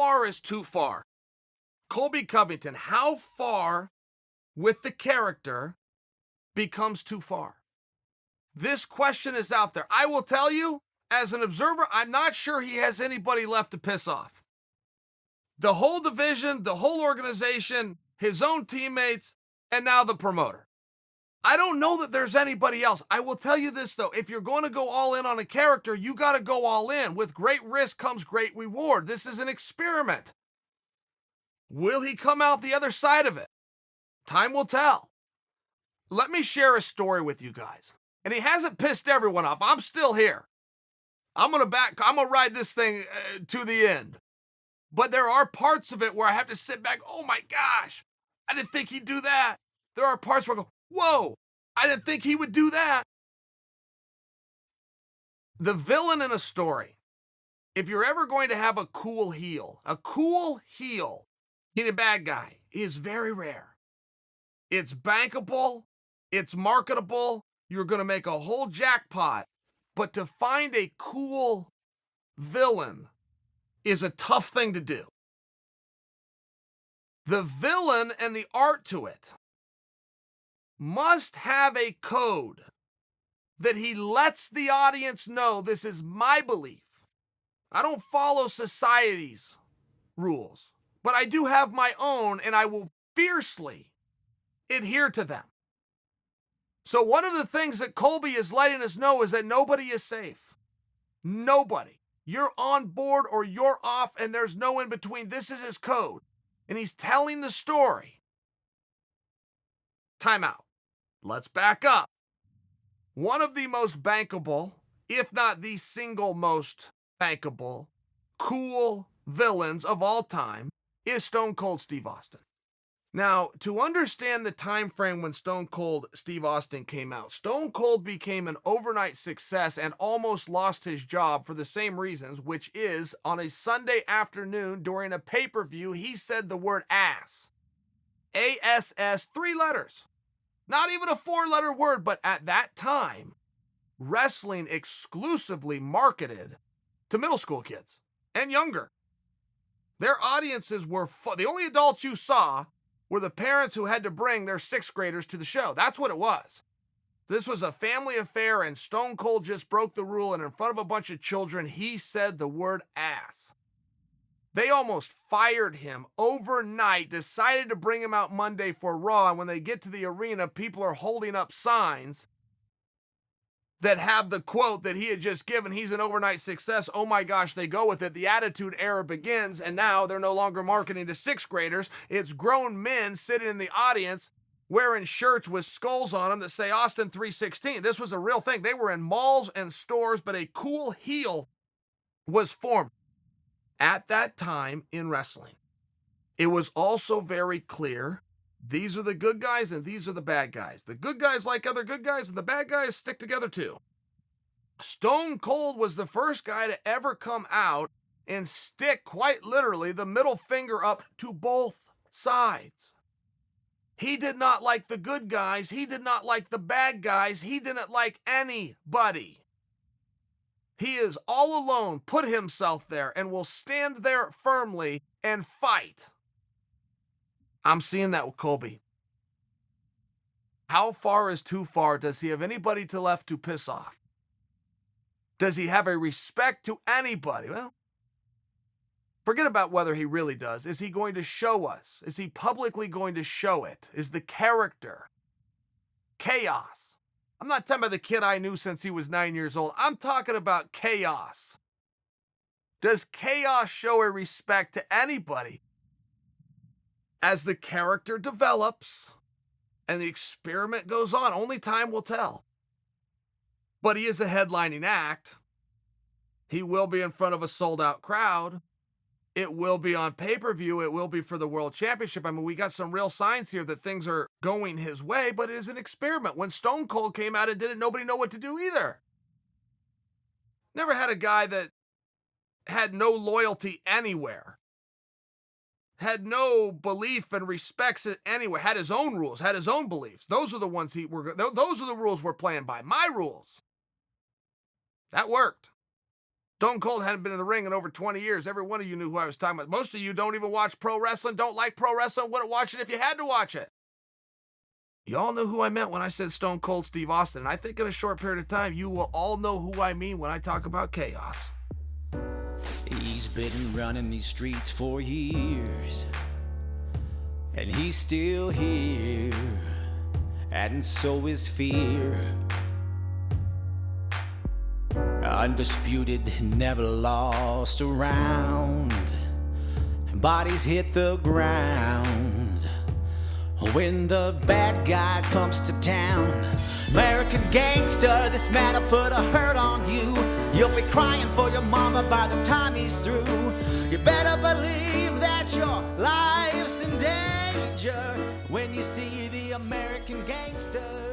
far is too far? Colby Covington, how far with the character becomes too far? This question is out there. I will tell you, as an observer, I'm not sure he has anybody left to piss off. The whole division, the whole organization, his own teammates, and now the promoter. I don't know that there's anybody else. I will tell you this, though. If you're going to go all in on a character, you got to go all in. With great risk comes great reward. This is an experiment. Will he come out the other side of it? Time will tell. Let me share a story with you guys. And he hasn't pissed everyone off. I'm still here. I'm going to ride this thing to the end. But there are parts of it where I have to sit back. Oh my gosh, I didn't think he'd do that. There are parts where I go, whoa, I didn't think he would do that. The villain in a story, if you're ever going to have a cool heel in a bad guy, is very rare. It's bankable, it's marketable, you're going to make a whole jackpot. But to find a cool villain is a tough thing to do. The villain and the art to it must have a code that he lets the audience know this is my belief. I don't follow society's rules, but I do have my own, and I will fiercely adhere to them. So one of the things that Colby is letting us know is that nobody is safe. Nobody. You're on board or you're off, and there's no in between. This is his code. And he's telling the story. Time out. Let's back up. One of the most bankable, if not the single most bankable, cool villains of all time is Stone Cold Steve Austin. Now, to understand the time frame when Stone Cold Steve Austin came out, Stone Cold became an overnight success and almost lost his job for the same reasons, which is on a Sunday afternoon during a pay-per-view, he said the word ass. A-S-S, 3 letters. Not even a 4-letter word, but at that time, wrestling exclusively marketed to middle school kids and younger. Their audiences were, the only adults you saw were the parents who had to bring their 6th graders to the show. That's what it was. This was a family affair, and Stone Cold just broke the rule, and in front of a bunch of children, he said the word ass. They almost fired him overnight, decided to bring him out Monday for Raw, and when they get to the arena, people are holding up signs that have the quote that he had just given. He's an overnight success. Oh my gosh, they go with it. The Attitude Era begins, and now they're no longer marketing to 6th graders. It's grown men sitting in the audience wearing shirts with skulls on them that say Austin 316. This was a real thing. They were in malls and stores, but a cool heel was formed at that time in wrestling. It was also very clear these are the good guys and these are the bad guys. The good guys like other good guys, and the bad guys stick together too. Stone Cold was the first guy to ever come out and stick, quite literally, the middle finger up to both sides. He did not like the good guys. He did not like the bad guys. He didn't like anybody. He is all alone, put himself there, and will stand there firmly and fight. I'm seeing that with Colby. How far is too far? Does he have anybody left to piss off? Does he have a respect to anybody? Well, forget about whether he really does. Is he going to show us? Is he publicly going to show it? Is the character chaos? I'm not talking about the kid I knew since he was 9 years old. I'm talking about chaos. Does chaos show a respect to anybody? As the character develops and the experiment goes on, only time will tell. But he is a headlining act. He will be in front of a sold-out crowd. It will be on pay-per-view. It will be for the World Championship. I mean, we got some real signs here that things are going his way, but it is an experiment. When Stone Cold came out and did it, nobody knew what to do either. Never had a guy that had no loyalty anywhere. Had no belief and respects it anywhere, had his own rules, had his own beliefs. Those are the ones those are the rules we're playing by. My rules. That worked. Stone Cold hadn't been in the ring in over 20 years. Every one of you knew who I was talking about. Most of you don't even watch pro wrestling, don't like pro wrestling, wouldn't watch it if you had to watch it. You all knew who I meant when I said Stone Cold Steve Austin. And I think in a short period of time, you will all know who I mean when I talk about chaos. He's been running these streets for years, and he's still here, and so is fear. Undisputed, never lost a round. Bodies hit the ground when the bad guy comes to town. American gangster, this man will put a hurt on you. You'll be crying for your mama by the time he's through. You better believe that your life's in danger when you see the American gangster.